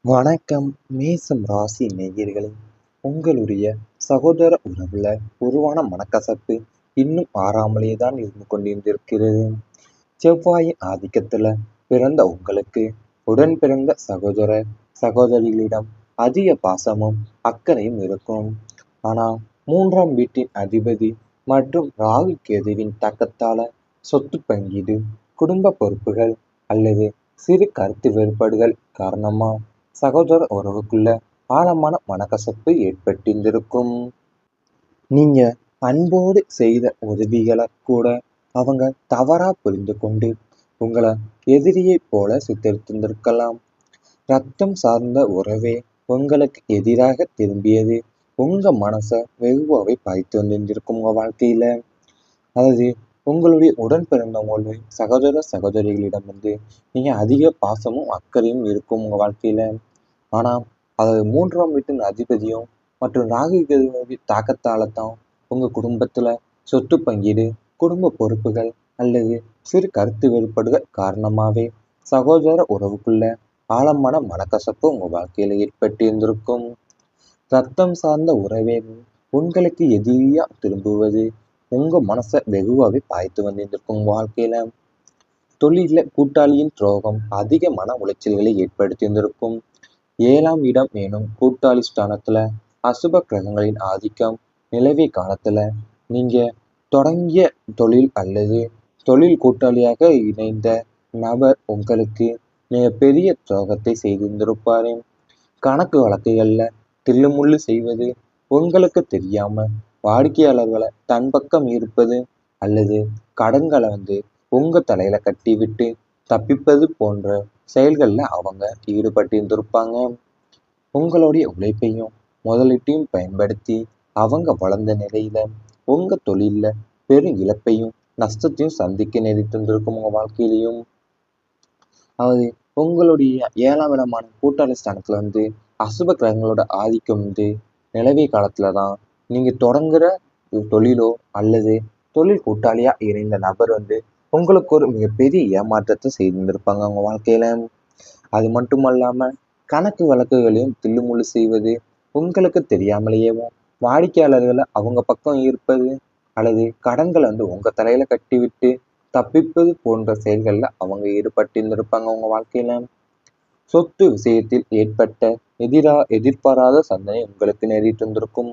வணக்கம். மேசம் ராசி நேயர்களே, உங்களுடைய சகோதர உறவுல உருவான மனக்கசப்பு இன்னும் ஆறாமலே தான் இருந்து கொண்டிருக்கிறது. செவ்வாயின் ஆதிக்கத்துல பிறந்த உங்களுக்கு உடன் பிறந்த சகோதர சகோதரிகளிடம் அதிக பாசமும் அக்கறையும் இருக்கும். ஆனா மூன்றாம் வீட்டின் அதிபதி மற்றும் ராகு கேதுவின் தாக்கத்தால சொத்து பங்கீடு, குடும்ப பொறுப்புகள் அல்லது சிறு கருத்து வேறுபாடுகள் காரணமா சகோதர உறவுக்குள்ள ஆழமான மனக்கசப்பு ஏற்பட்டிருந்திருக்கும். நீங்க அன்போடு செய்த உதவிகளை கூட அவங்க தவறா புரிந்து கொண்டு உங்களை எதிரியைப் போல சித்தரித்திருந்திருக்கலாம். ரத்தம் சார்ந்த உறவே உங்களுக்கு எதிராக திரும்பியது உங்க மனசை வெகுவாவே பாய்த்து வந்திருந்திருக்கும் உங்க வாழ்க்கையில. அதாவது உங்களுடைய உடன் பிறந்தவங்களுடைய சகோதர சகோதரிகளிடம் வந்து நீங்க அதிக பாசமும் அக்கறையும் இருக்கும் உங்க வாழ்க்கையில. ஆனா அதாவது மூன்றாம் வீட்டின் அதிபதியும் மற்றும் ராகு கேதுவின் தாக்கத்தால தான் உங்க குடும்பத்துல சொத்து பங்கீடு, குடும்ப பொறுப்புகள் அல்லது சிறு கருத்து வேறுபாடுகள் காரணமாவே சகோதர உறவுக்குள்ள ஆழமான மனக்கசப்பு உங்க வாழ்க்கையில ஏற்பட்டு இருந்திருக்கும். ரத்தம் சார்ந்த உறவே உங்களுக்கு எதிரியா திரும்புவது உங்க மனசை வெகுவாவே பாய்த்து வந்திருக்கும் உங்க வாழ்க்கையில. தொழில கூட்டாளியின் துரோகம் அதிக மன உளைச்சல்களை ஏற்படுத்தியிருந்திருக்கும். 7ஆம் இடம் எனும் கூட்டாளி ஸ்தானத்துல அசுப கிரகங்களின் ஆதிக்கம் நிலவிய காலத்துல நீங்க தொடங்கிய தொழில் அல்லது தொழில் கூட்டாளியாக இணைந்த நபர் உங்களுக்கு மிக பெரிய துரோகத்தை செய்திருந்திருப்பாரு. கணக்கு வழக்குகள்ல தில்லுமுள்ளு செய்வது, உங்களுக்கு தெரியாம வாடிக்கையாளர்களை தன் பக்கம் ஈர்ப்பது அல்லது கடன்களை வந்து உங்க தலையில கட்டிவிட்டு தப்பிப்பது போன்ற செயல்கள்ல அவங்க ஈடுபட்டிருந்திருப்பாங்க. உங்களுடைய உழைப்பையும் முதலீட்டையும் பயன்படுத்தி அவங்க வளர்ந்த நிலையில உங்க தொழில்ல பெரும் இழப்பையும் நஷ்டத்தையும் சந்திக்க நேரிட்டிருந்திருக்கும் உங்க வாழ்க்கையிலையும். அதாவது உங்களுடைய 7ஆம் இடமான கூட்டாளி ஸ்தானத்துல வந்து அசுப கிரகங்களோட ஆதிக்கம் வந்து நிலவிய காலத்துல தான் நீங்க தொடங்குற தொழிலோ அல்லது தொழில் கூட்டாளியா இணைந்த நபர் வந்து உங்களுக்கு ஒரு மிகப்பெரிய ஏமாற்றத்தை செய்திருந்திருப்பாங்க அவங்க வாழ்க்கையில. அது மட்டுமல்லாம கணக்கு வழக்குகளையும் தில்லுமுள்ளு செய்வது, உங்களுக்கு தெரியாமலேயேவும் வாடிக்கையாளர்களை அவங்க பக்கம் ஈர்ப்பது அல்லது கடன்களை வந்து உங்க தலையில கட்டிவிட்டு தப்பிப்பது போன்ற செயல்கள்ல அவங்க ஈடுபட்டிருந்திருப்பாங்க உங்க வாழ்க்கையில. சொத்து விஷயத்தில் ஏற்பட்ட எதிர்பாராத சந்தனை உங்களுக்கு நேரிட்டிருந்திருக்கும்.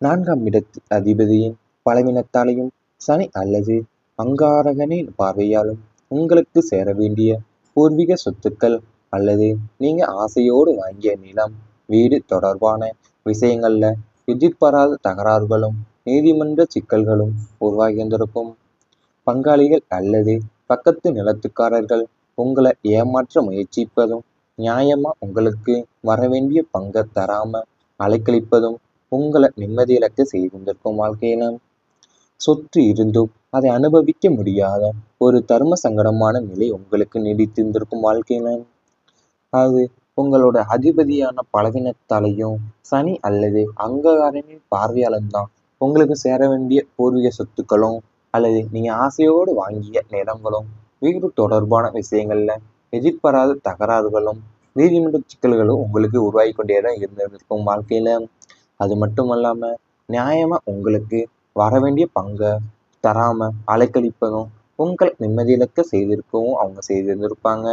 4ஆம் இடத்து அதிபதியின் பலவீனத்தாலையும் சனி அல்லது அங்காரகனின் பார்வையாலும் உங்களுக்கு சேர வேண்டிய பூர்வீக சொத்துக்கள் அல்லது நீங்க ஆசையோடு வாங்கிய நிலம், வீடு தொடர்பான விஷயங்கள்ல எதிர்பாராத தகராறுகளும் நீதிமன்ற சிக்கல்களும் உருவாகியிருந்திருக்கும். பங்காளிகள் அல்லது பக்கத்து நிலத்துக்காரர்கள் உங்களை ஏமாற்ற முயற்சிப்பதும், நியாயமா உங்களுக்கு வரவேண்டிய பங்கை தராம அலைக்கழிப்பதும் உங்களை நிம்மதியிழக்க செய்திருந்திருக்கும் வாழ்க்கையில. சொத்து இருந்தும் அதை அனுபவிக்க முடியாத ஒரு தர்ம சங்கடமான நிலை உங்களுக்கு நீடித்திருந்திருக்கும் வாழ்க்கையில. அது உங்களோட அதிபதியான பலவீனத்தாலையும் சனி அல்லது அங்ககாரனின் பார்வையாலும் தான் உங்களுக்கு சேர வேண்டிய பூர்வீக சொத்துக்களும் அல்லது நீங்க ஆசையோடு வாங்கிய நிலங்களும் வீடு தொடர்பான விஷயங்கள்ல எதிர்பாராத தகராறுகளும் நீதிமன்ற சிக்கல்களும் உங்களுக்கு உருவாகி கொண்டேதான் இருந்திருக்கும் வாழ்க்கையில. அது மட்டும் அல்லாம நியாயமா உங்களுக்கு வரவேண்டிய பங்கை தராம அலைக்கழிப்பதும் உங்களை நிம்மதியிழக்க செய்திருக்கவும் அவங்க செய்திருந்திருப்பாங்க.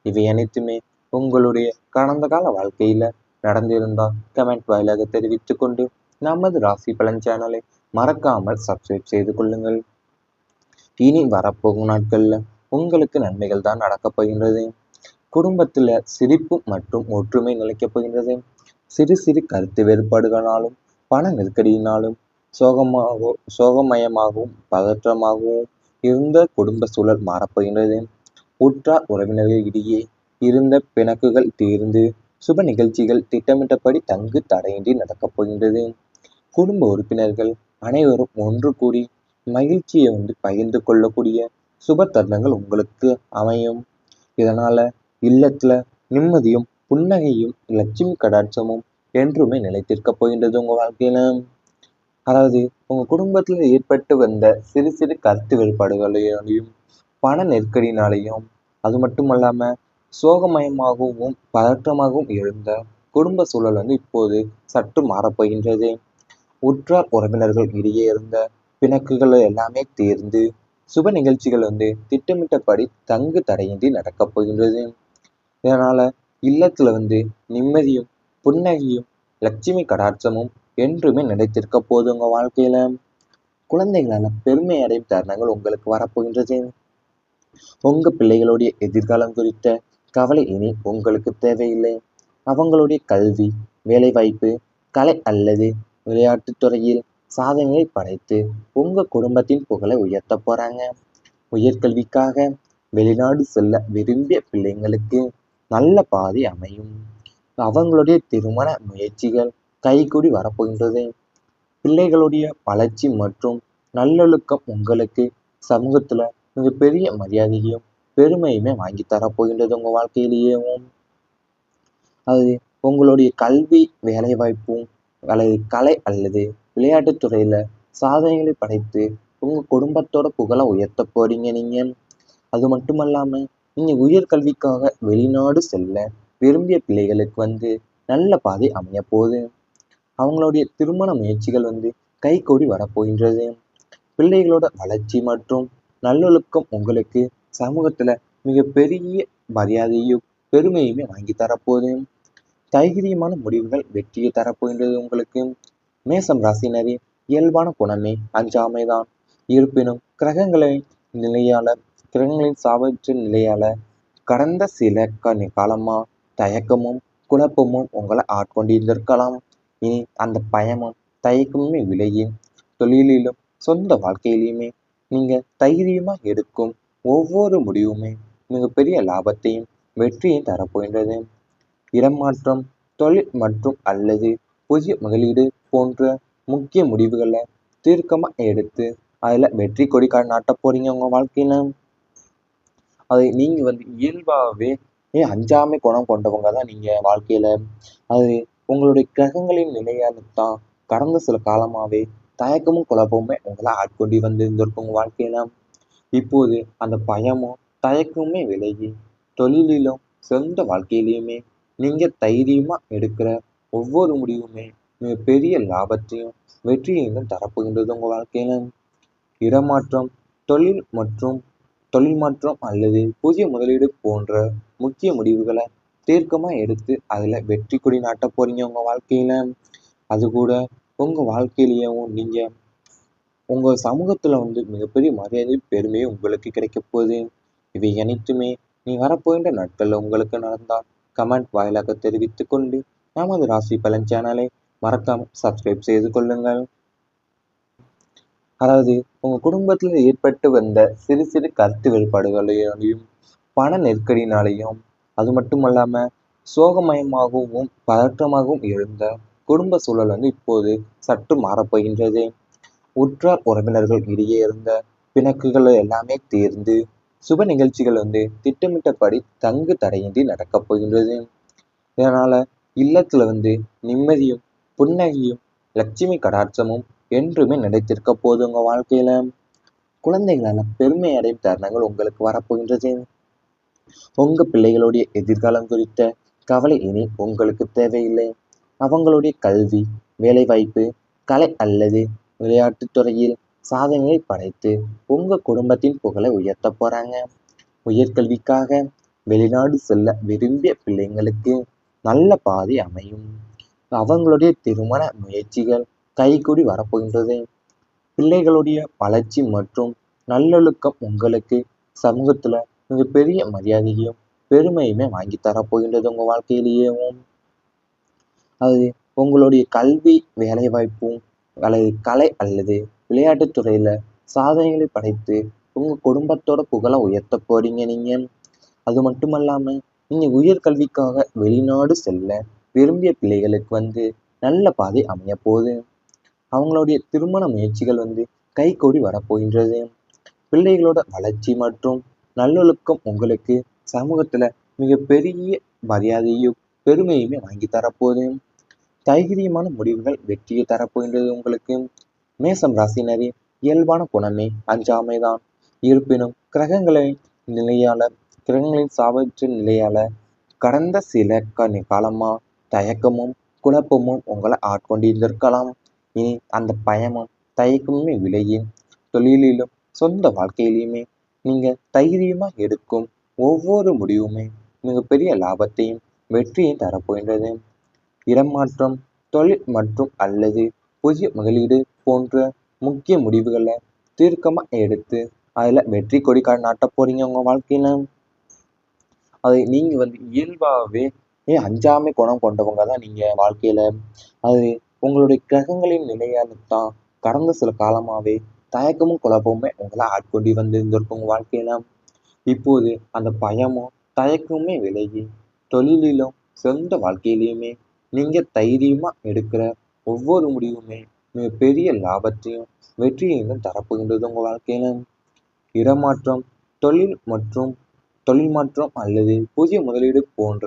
இவை அனைத்துமே உங்களுடைய கடந்த கால வாழ்க்கையில நடந்திருந்தால் கமெண்ட் வாயிலாக தெரிவித்துக் கொண்டு நமது ராசி பலன் சேனலை மறக்காமல் சப்ஸ்கிரைப் செய்து கொள்ளுங்கள். இனி வரப்போகும் நாட்கள்ல உங்களுக்கு நன்மைகள் தான் நடக்கப் போகின்றது. குடும்பத்துல சிரிப்பு மற்றும் ஒற்றுமை நிலைக்கப் போகின்றது. சிறு சிறு கருத்து வேறுபாடுகளாலும் பண நெருக்கடியினாலும் சோகமயமாகவும் பதற்றமாகவும் இருந்த குடும்ப சூழல் மாறப்போகின்றது. உற்றார் உறவினர்களிடையே இருந்த பிணக்குகள் தீர்ந்து சுப நிகழ்ச்சிகள் திட்டமிட்டபடி தங்கு தடையின்றி நடக்கப் போகின்றது. குடும்ப உறுப்பினர்கள் அனைவரும் ஒன்று கூடி மகிழ்ச்சியை வந்து பகிர்ந்து கொள்ளக்கூடிய சுப தருணங்கள் உங்களுக்கு அமையும். இதனால இல்லத்துல நிம்மதியும் புன்னகையும் லட்சுமி கடாட்சமும் என்றுமே நிலைத்திருக்க போகின்றது உங்க வாழ்க்கையில. அதாவது உங்க குடும்பத்துல ஏற்பட்டு வந்த சிறு சிறு கருத்து வேறுபாடுகளையும் பண நெருக்கடினாலையும் அது மட்டும் அல்லாம சோகமயமாகவும் பதற்றமாகவும் எழுந்த குடும்ப சூழல் இப்போது சற்று மாறப்போகின்றது. உற்றார் உறவினர்கள் இடையே இருந்த பிணக்குகள் எல்லாமே தீர்ந்து சுப நிகழ்ச்சிகள் திட்டமிட்டபடி தங்கு தடையின்றி நடக்கப் போகின்றது. இதனால இல்லத்துல நிம்மதியும் புன்னகையும் லட்சுமி கடாட்சமும் என்றுமே நிலைத்திருக்க போது உங்க வாழ்க்கையில. குழந்தைகளால பெருமை அடையும் தருணங்கள் உங்களுக்கு வரப்போகின்றது. உங்க பிள்ளைகளுடைய எதிர்காலம் குறித்த கவலை இனி உங்களுக்கு தேவையில்லை. அவங்களுடைய கல்வி, வேலைவாய்ப்பு, கலை அல்லது விளையாட்டுத் துறையில் சாதனைகளை படைத்து உங்க குடும்பத்தின் புகழை உயர்த்த போறாங்க. உயர்கல்விக்காக வெளிநாடு செல்ல விரும்பிய பிள்ளைங்களுக்கு நல்ல பாதை அமையும். அவங்களுடைய திருமண முயற்சிகள் கைகூடி வரப்போகின்றது. பிள்ளைகளுடைய வளர்ச்சி மற்றும் நல்லொழுக்கம் உங்களுக்கு சமூகத்துல மிகப்பெரிய மரியாதையும் பெருமையுமே வாங்கி தரப்போகின்றது உங்க வாழ்க்கையிலேயும். அது உங்களுடைய கல்வி, வேலைவாய்ப்பும் அல்லது கலை அல்லது விளையாட்டுத் துறையில சாதனைகளை படைத்து உங்க குடும்பத்தோட புகழை உயர்த்த போறீங்க நீங்க. அது மட்டுமல்லாம நீங்க உயர்கல்விக்காக வெளிநாடு செல்ல விரும்பிய பிள்ளைகளுக்கு நல்ல பாதை அமைய போகுது. அவங்களுடைய திருமண முயற்சிகள் கைகூடி வரப்போகின்றது. பிள்ளைகளோட வளர்ச்சி மற்றும் நல்லொழுக்கம் உங்களுக்கு சமூகத்துல மிகப்பெரிய மரியாதையும் பெருமையுமே வாங்கி தரப்போகுது. தைரியமான முடிவுகள் வெற்றியை தரப்போகின்றது உங்களுக்கு. மேசம் ராசினரின் இயல்பான குணமே அஞ்சாமைதான். இருப்பினும் கிரகங்களின் சாபற்ற நிலையால கடந்த சில காலமா தயக்கமும் குழப்பமும் உங்களை ஆட்கொண்டிருந்திருக்கலாம். இனி அந்த பயமும் தயக்கமுமே விலகி தொழிலிலும் சொந்த வாழ்க்கையிலுமே நீங்க தைரியமா எடுக்கும் ஒவ்வொரு முடிவுமே மிகப்பெரிய லாபத்தையும் வெற்றியையும் தரப்போகின்றது. இடமாற்றம், தொழில் மற்றும் அல்லது புதிய முதலீடு போன்ற முக்கிய முடிவுகளை தீர்க்கமா எடுத்து அதுல வெற்றி கொடி நாட்டப் போறீங்க உங்க வாழ்க்கையில. அதை நீங்க இயல்பாகவே அஞ்சாமை குணம் கொண்டவங்க தான் நீங்க வாழ்க்கையில. அது உங்களுடைய கிரகங்களின் நிலையால தான் கடந்த சில காலமாவே தயக்கமும் குழப்பமுமே உங்களை ஆட்கொண்டு இருந்திருக்கும் உங்க வாழ்க்கையில. இப்போது அந்த பயமும் தயக்கமுமே விலகி தொழிலிலும் சொந்த வாழ்க்கையிலையுமே நீங்க தைரியமா எடுக்கிற ஒவ்வொரு முடிவுமே மிக பெரிய லாபத்தையும் வெற்றியையும் தரப்போகின்றது உங்க வாழ்க்கையில. இடமாற்றம், தொழில் மாற்றம் அல்லது புதிய முதலீடு போன்ற முக்கிய முடிவுகளை தீர்க்கமா எடுத்து அதுல வெற்றி கொடி நாட்ட போறீங்க உங்க வாழ்க்கையில. அது கூட உங்க வாழ்க்கையிலேயும் நீங்க உங்க சமூகத்துல மிகப்பெரிய மரியாதை பெருமையும் உங்களுக்கு கிடைக்க போகுது. இவை அனைத்துமே நீ வரப்போகின்ற நாட்கள்ல உங்களுக்கு நடந்தால் கமெண்ட் வாயிலாக தெரிவித்துக் கொண்டு நமது ராசி பலன் சேனலை மறக்காம சப்ஸ்கிரைப் செய்து கொள்ளுங்கள். அதாவது உங்க குடும்பத்துல ஏற்பட்டு வந்த சிறு சிறு கருத்து வேறுபாடுகளையும் பண நெருக்கடினாலையும் அது மட்டுமல்லாம சோகமயமாகவும் பதற்றமாகவும் எழுந்த குடும்ப சூழல் இப்போது சற்று மாறப்போகின்றது. உற்றார் உறவினர்கள் இடையே இருந்த பிணக்குகள் எல்லாமே தீர்ந்து சுப நிகழ்ச்சிகள் திட்டமிட்டபடி தங்கு தடையின்றி நடக்கப் போகின்றது. இதனால இல்லத்துல நிம்மதியும் புன்னகையும் லட்சுமி கடாட்சமும் என்றுமே நிலைத்திருக்க போது உங்க வாழ்க்கையில. குழந்தைகளால பெருமை அடையும் தருணங்கள் உங்களுக்கு வரப்போகின்றது. உங்க பிள்ளைகளுடைய எதிர்காலம் குறித்த கவலை இனி உங்களுக்கு தேவையில்லை. அவங்களுடைய கல்வி, வேலைவாய்ப்பு, கலை அல்லது விளையாட்டுத் துறையில் சாதனைகளை படைத்து உங்க குடும்பத்தின் புகழை உயர்த்த போறாங்க. உயர்கல்விக்காக வெளிநாடு செல்ல விரும்பிய பிள்ளைங்களுக்கு நல்ல பாதை அமையும். அவங்களுடைய திருமண முயற்சிகள் கைகூடி வரப்போகின்றது. பிள்ளைகளுடைய வளர்ச்சி மற்றும் நல்லொழுக்கம் உங்களுக்கு சமூகத்துல மிகப்பெரிய மரியாதையும் பெருமையுமே வாங்கி தரப்போகின்றது உங்க வாழ்க்கையிலேயும். அது உங்களுடைய கல்வி, வேலைவாய்ப்பும் அல்லது கலை அல்லது விளையாட்டுத் துறையில சாதனைகளை படைத்து உங்க குடும்பத்தோட புகழை உயர்த்த போறீங்க நீங்க. அது மட்டுமல்லாம நீங்க உயர்கல்விக்காக வெளிநாடு செல்ல விரும்பிய பிள்ளைகளுக்கு நல்ல பாதை அமைய போகுது. அவங்களுடைய திருமண முயற்சிகள் கைகூடி வரப்போகின்றது. பிள்ளைகளோட வளர்ச்சி மற்றும் நல்லொழுக்கம் உங்களுக்கு சமூகத்துல மிகப்பெரிய மரியாதையும் பெருமையுமே வாங்கி தரப்போகுது. தைரியமான முடிவுகள் வெற்றியை தரப்போகின்றது உங்களுக்கு. மேசம் ராசினரின் இயல்பான குணமே அஞ்சாமைதான். இருப்பினும் கிரகங்களின் நிலையால கிரகங்களின் சாபத்தின் நிலையால கடந்த சில காலமா தயக்கமும் குழப்பமும் உங்களை ஆட்கொண்டிருந்திருக்கலாம். இனி அந்த பயமும் தயக்கமுமே விலகி தொழிலிலும் சொந்த வாழ்க்கையிலுமே நீங்க தைரியமா எடுக்கும் ஒவ்வொரு முடிவுமே மிகப்பெரிய லாபத்தையும் வெற்றியையும் தரப்போகின்றது. இடமாற்றம், தொழில் மற்றும் அல்லது புதிய முதலீடு போன்ற முக்கிய முடிவுகளை தீர்க்கமா எடுத்து அதுல வெற்றி கொடி நாட்டப் போறீங்க உங்க வாழ்க்கையில. அதை நீங்க இயல்பாகவே அஞ்சாமை குணம் கொண்டவங்க தான் நீங்க வாழ்க்கையில. அது உங்களுடைய கிரகங்களின் நிலையால தான் கடந்த சில காலமாவே தயக்கமும் குழப்பமுமே உங்களை ஆட்கொண்டு வந்திருந்திருக்கும் உங்க வாழ்க்கையில. இப்போது அந்த பயமும் தயக்கமுமே விலகி தொழிலிலும் சொந்த வாழ்க்கையிலையுமே நீங்க தைரியமா எடுக்கிற ஒவ்வொரு முடிவுமே மிகப்பெரிய லாபத்தையும் வெற்றியையும் தரப்போகின்றது உங்க வாழ்க்கையில. இடமாற்றம், தொழில் மாற்றம் அல்லது புதிய முதலீடு போன்ற